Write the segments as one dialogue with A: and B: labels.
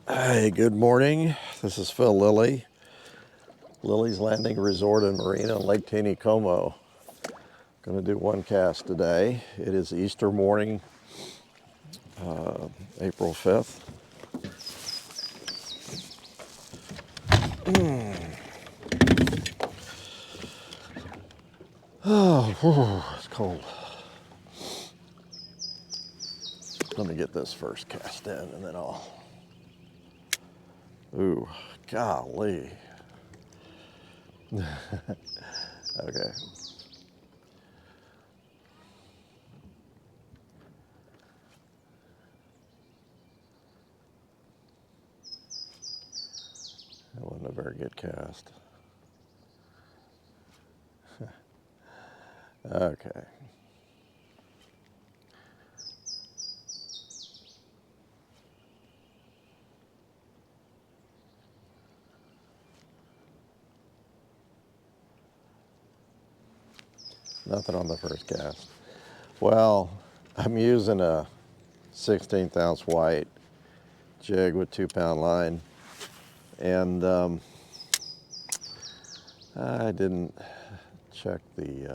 A: Hi, good morning. This is Phil Lilley, Lilley's Landing Resort and Marina in Lake Taneycomo. Going to do one cast today. It is Easter morning, April 5th. Oh, it's cold. Let me get this first cast in and then I'll... Ooh, golly. Okay. That wasn't a very good cast. Okay. Nothing on the first cast. Well, I'm using a 16th ounce white jig with 2-pound line, and I didn't check the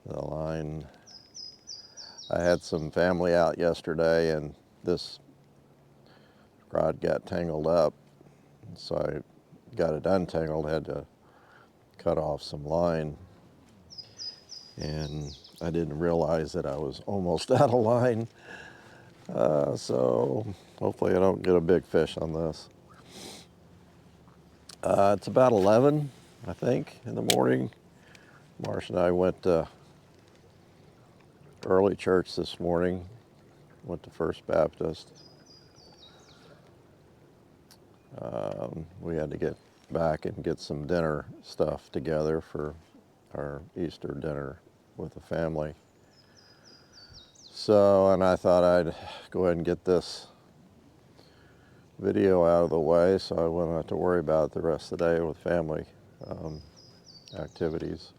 A: line. I had some family out yesterday and this rod got tangled up, so I got it untangled, had to cut off some line, and I didn't realize that I was almost out of line. So hopefully I don't get a big fish on this. It's about 11, I think, in the morning. Marsh and I went to early church this morning, went to First Baptist. We had to get back and get some dinner stuff together for our Easter dinner with the family. So, and I thought I'd go ahead and get this video out of the way so I wouldn't have to worry about it the rest of the day with family activities.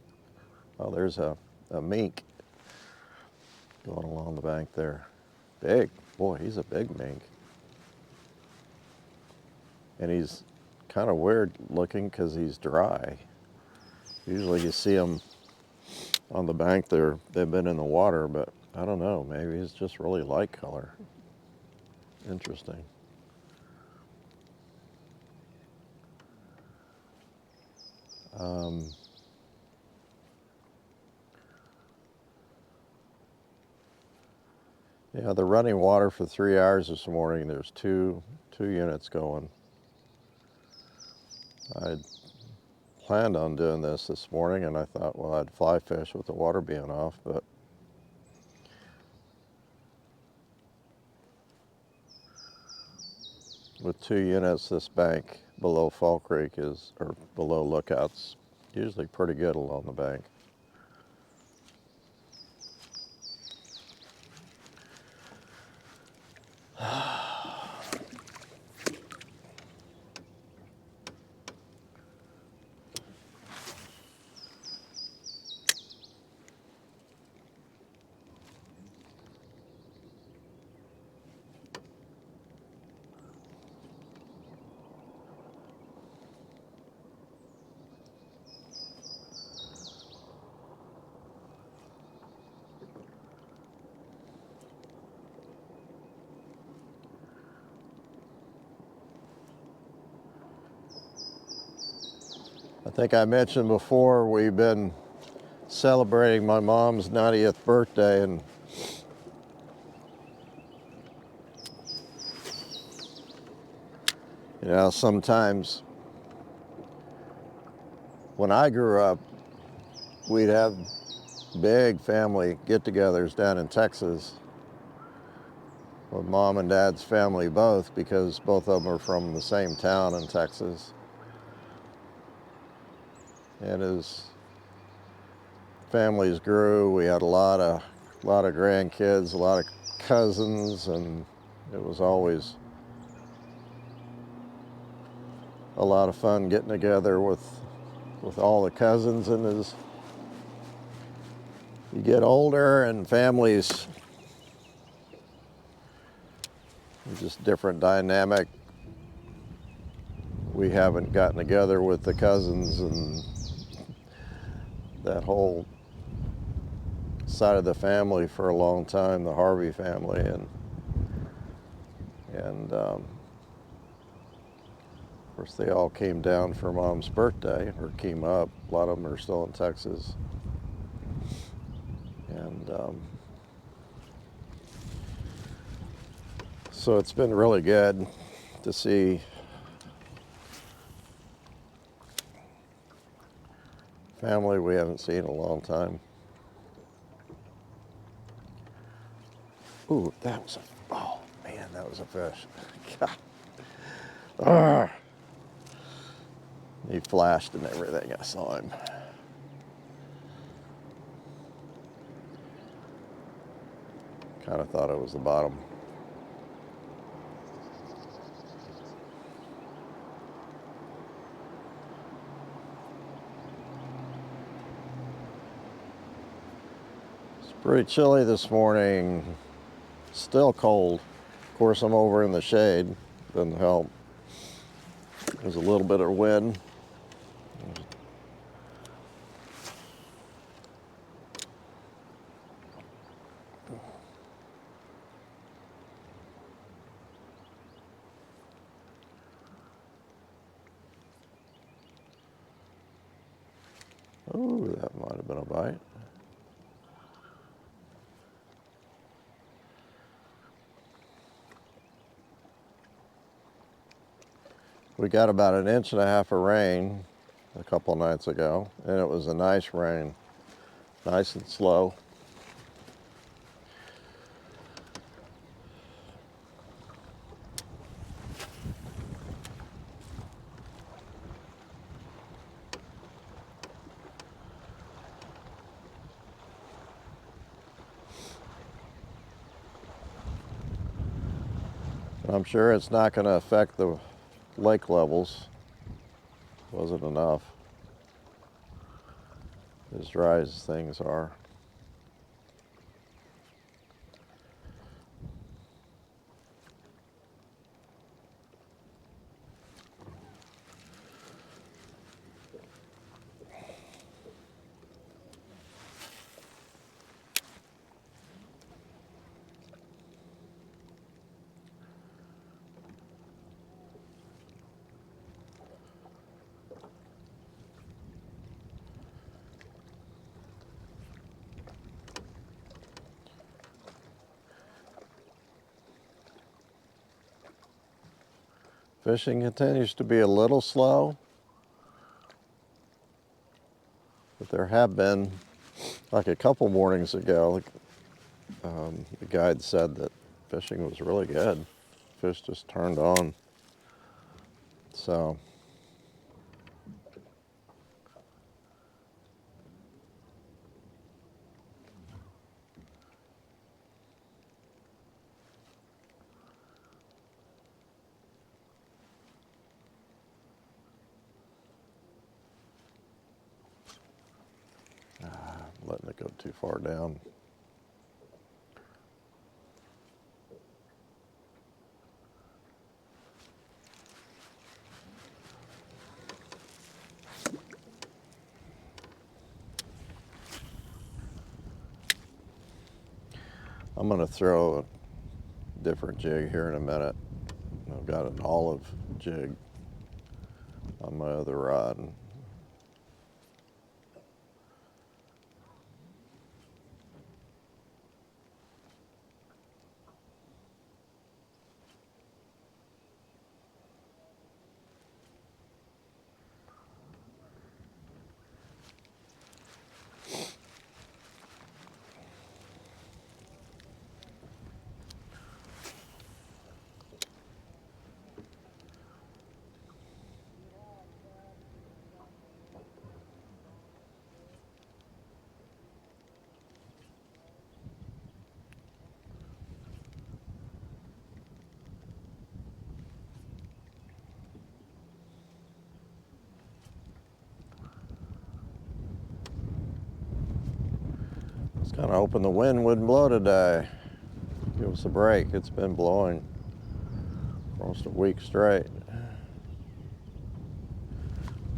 A: Oh, there's a mink going along the bank there. Big. Boy, he's a big mink. And he's kind of weird looking because he's dry. Usually you see them on the bank there, they've been in the water, but I don't know, maybe he's just really light color. Interesting. Yeah, the running water for 3 hours this morning. There's two units going. I planned on doing this morning, and I thought, well, I'd fly fish with the water being off, but with 2 units, this bank below Fall Creek is, or below Lookout's, usually pretty good along the bank. I think I mentioned before, we've been celebrating my mom's 90th birthday, and you know, sometimes when I grew up, we'd have big family get-togethers down in Texas with mom and dad's family both, because both of them are from the same town in Texas. And as families grew, we had a lot of grandkids, a lot of cousins, and it was always a lot of fun getting together with all the cousins. And as you get older and families just different dynamic. We haven't gotten together with the cousins and that whole side of the family for a long time, the Harvey family, and of course they all came down for Mom's birthday, or came up. A lot of them are still in Texas, and so it's been really good to see family we haven't seen in a long time. Ooh, that was oh man, that was a fish. God. Arrgh. He flashed and everything, I saw him. Kind of thought it was the bottom. It's pretty chilly this morning. Still cold. Of course, I'm over in the shade. Doesn't help. There's a little bit of wind. Ooh, that might have been a bite. We got about 1.5 inches of rain a couple nights ago, and it was a nice rain, nice and slow. I'm sure it's not going to affect the lake levels. Wasn't enough, as dry as things are. Fishing continues to be a little slow, but there have been, like a couple mornings ago, the guide said that fishing was really good. Fish just turned on. So letting it go too far down. I'm going to throw a different jig here in a minute. I've got an olive jig on my other rod. I was kind of hoping the wind wouldn't blow today. Give us a break. It's been blowing almost a week straight.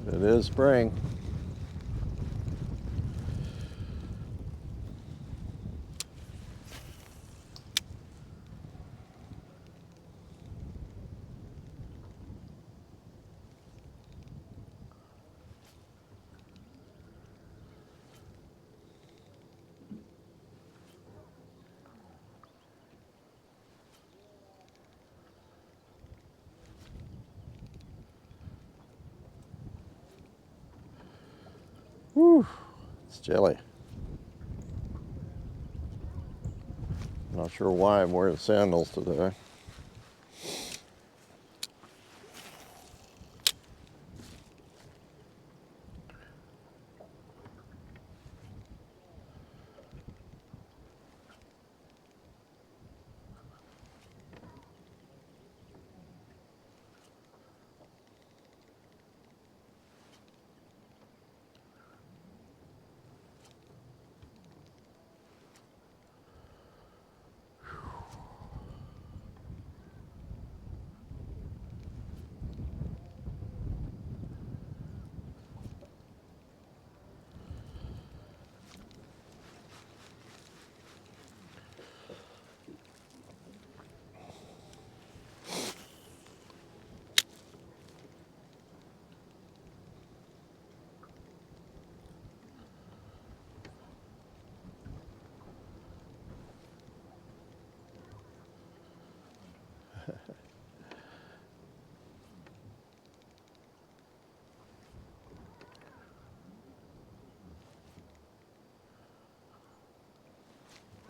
A: It is spring. Whew, it's chilly. Not sure why I'm wearing sandals today.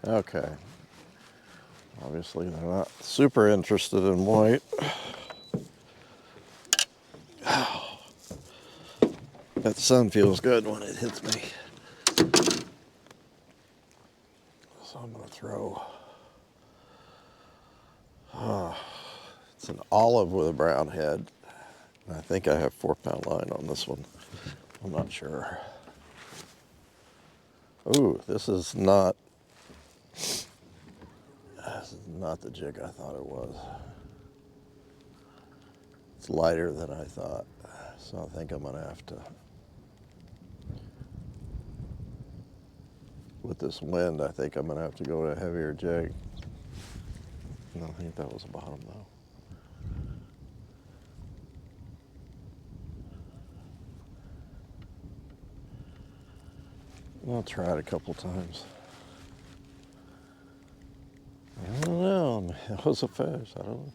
A: Okay. Obviously, they're not super interested in white. That sun feels good when it hits me. So I'm going to throw. It's an olive with a brown head. I think I have 4-pound line on this one. I'm not sure. Ooh, this is not the jig I thought it was. It's lighter than I thought. So I think I'm going to have to, with this wind, I think I'm going to have to go to a heavier jig. No, I think that was a bottom though. I'll try it a couple times. I don't know. It was a fish. I don't know.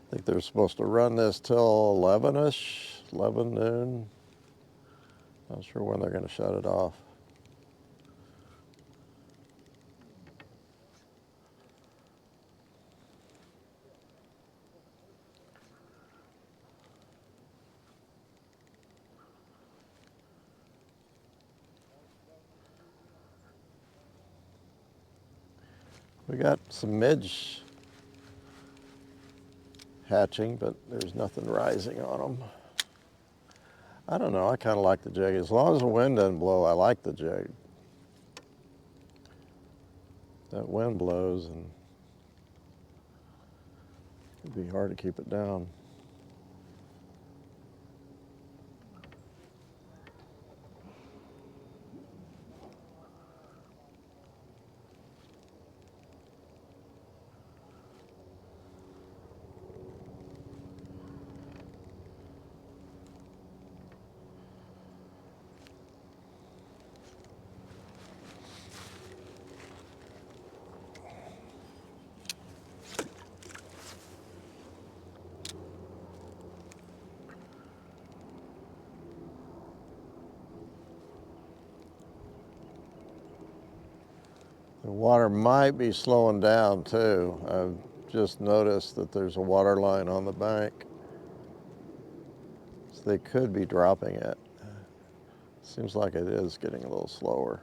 A: I think they're supposed to run this till 11-ish, 11 noon. Not sure when they're going to shut it off. We got some midge hatching, but there's nothing rising on them. I don't know. I kind of like the jig. As long as the wind doesn't blow, I like the jig. That wind blows and it'd be hard to keep it down. The water might be slowing down too. I've just noticed that there's a water line on the bank. So they could be dropping it. Seems like it is getting a little slower.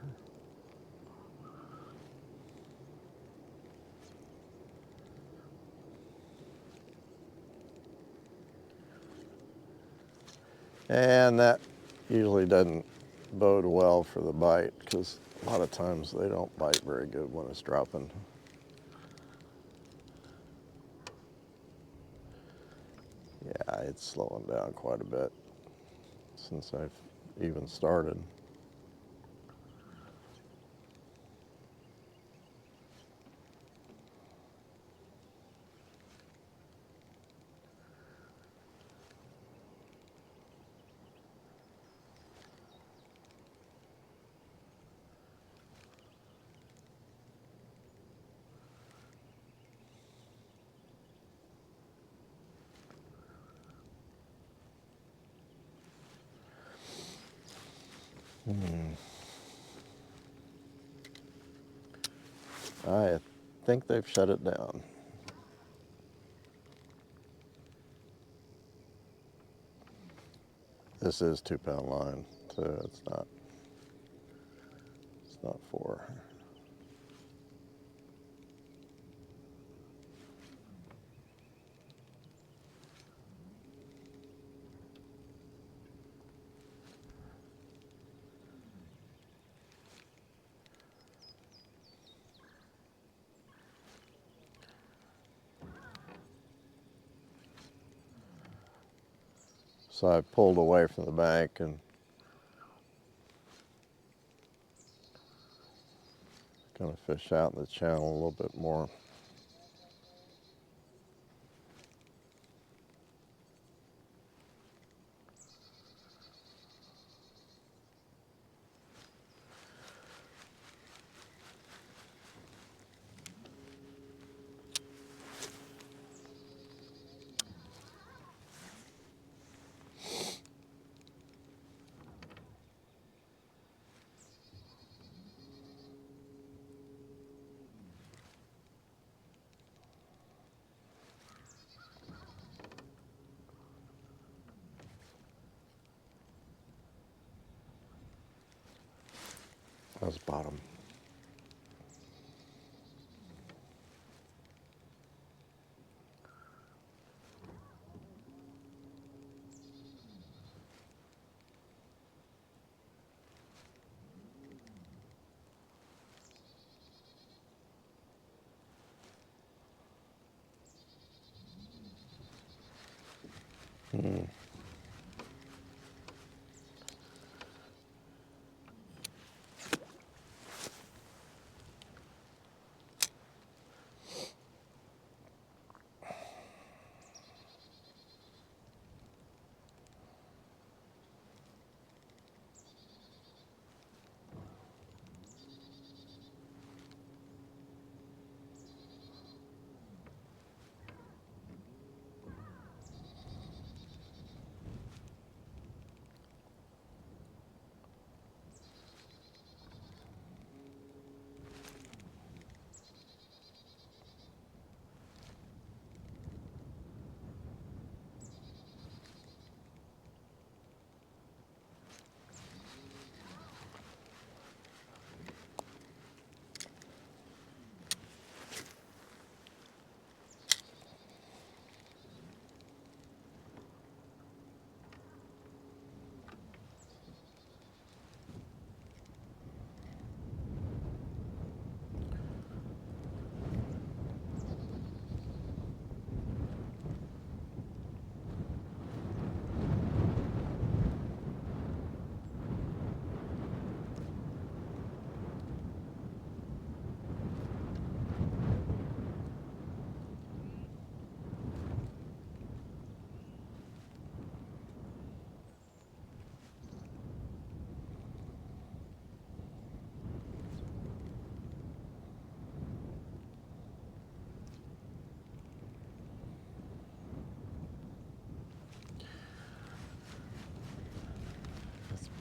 A: And that usually doesn't bode well for the bite, because a lot of times they don't bite very good when it's dropping. Yeah, it's slowing down quite a bit since I've even started. I think they've shut it down. This is 2-pound line, so it's not 4. So I pulled away from the bank and gonna fish out in the channel a little bit more. That's bottom.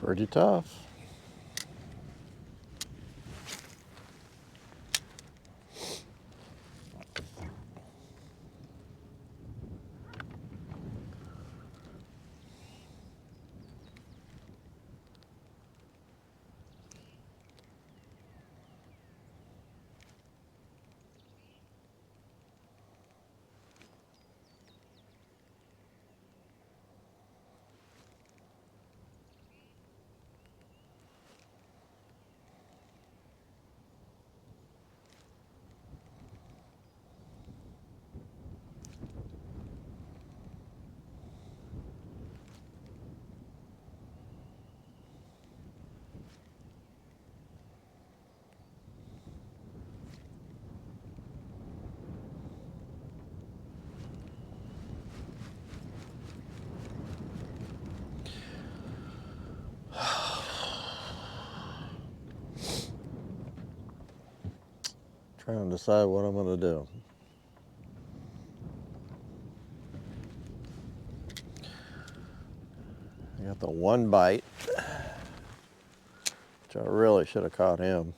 A: Pretty tough. Trying to decide what I'm going to do. I got the one bite, which I really should have caught him.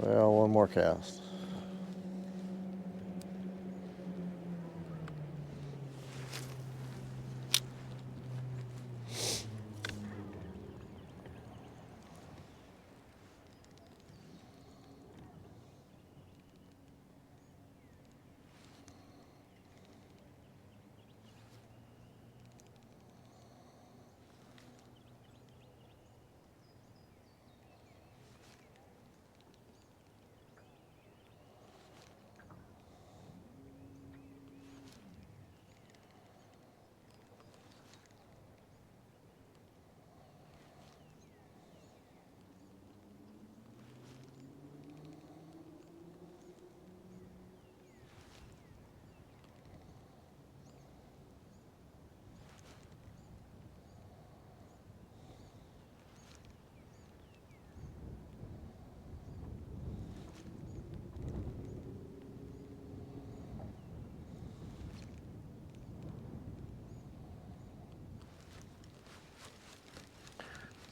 A: Well, one more cast.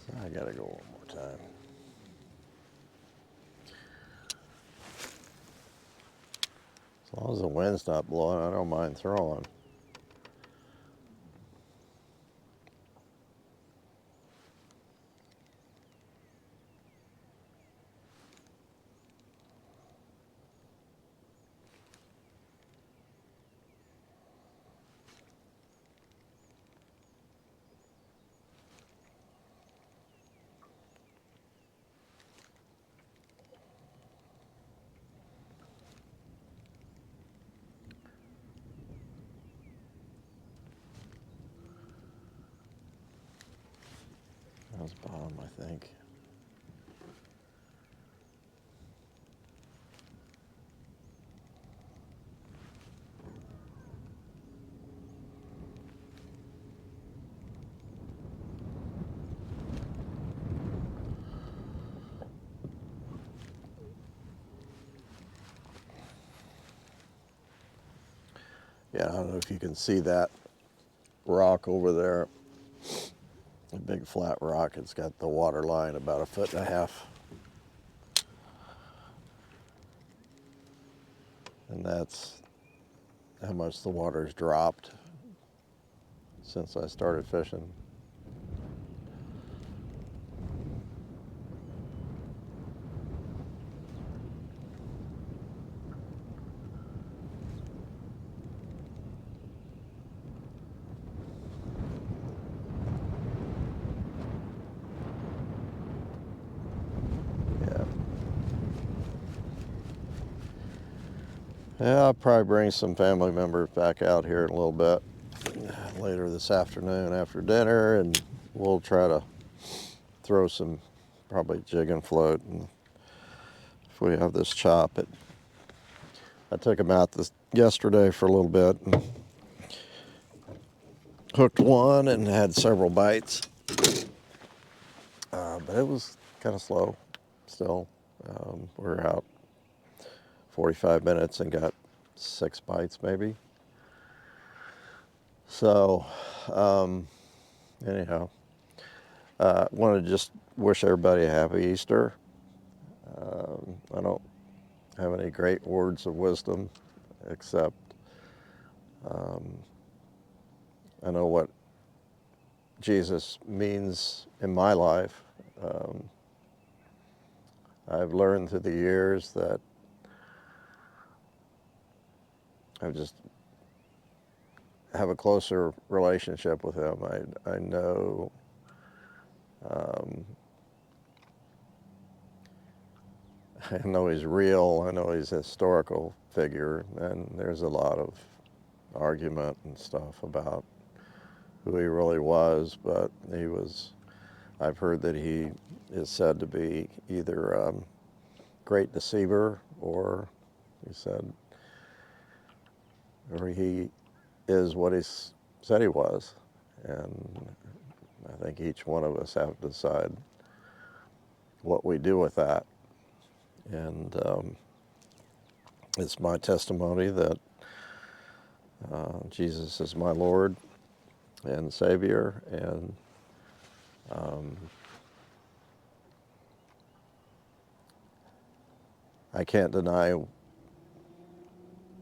A: So I gotta go one more time. As long as the wind's not blowing, I don't mind throwing. That was bottom, I think. Yeah, I don't know if you can see that rock over there. A big flat rock. It's got the water line about 1.5 feet. And that's how much the water's dropped since I started fishing. Yeah. Yeah, I'll probably bring some family members back out here in a little bit later this afternoon after dinner, and we'll try to throw some probably jig and float. And if we have this chop, I took him out yesterday for a little bit and hooked one and had several bites, but it was kind of slow still. We were out 45 minutes and got 6 bites maybe. So anyhow, I want to just wish everybody a happy Easter. I don't have any great words of wisdom except I know what Jesus means in my life. I've learned through the years that I just have a closer relationship with him. I know um, I know he's real. I know he's a historical figure, and there's a lot of argument and stuff about who he really was. But he was. I've heard that he is said to be either a great deceiver, or he said, or he is what he said he was. And I think each one of us have to decide what we do with that. And it's my testimony that Jesus is my Lord and Savior, and I can't deny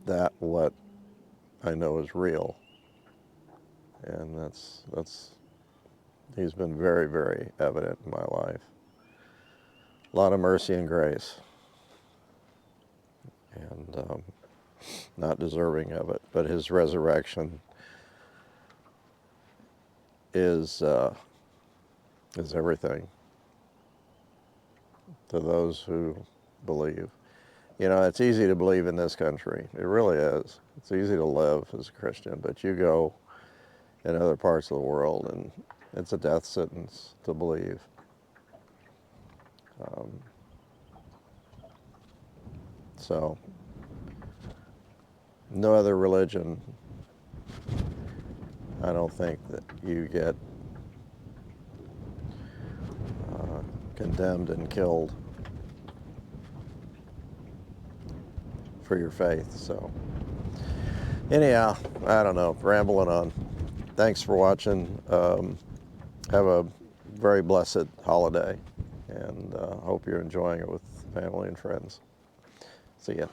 A: that what I know is real. And that's he's been very, very evident in my life. A lot of mercy and grace, and not deserving of it. But his resurrection is everything to those who believe. You know, it's easy to believe in this country. It really is. It's easy to live as a Christian, but you go in other parts of the world and it's a death sentence to believe. So, no other religion, I don't think that you get condemned and killed for your faith. So, anyhow, I don't know, rambling on. Thanks for watching. Have a very blessed holiday, and hope you're enjoying it with family and friends. See ya.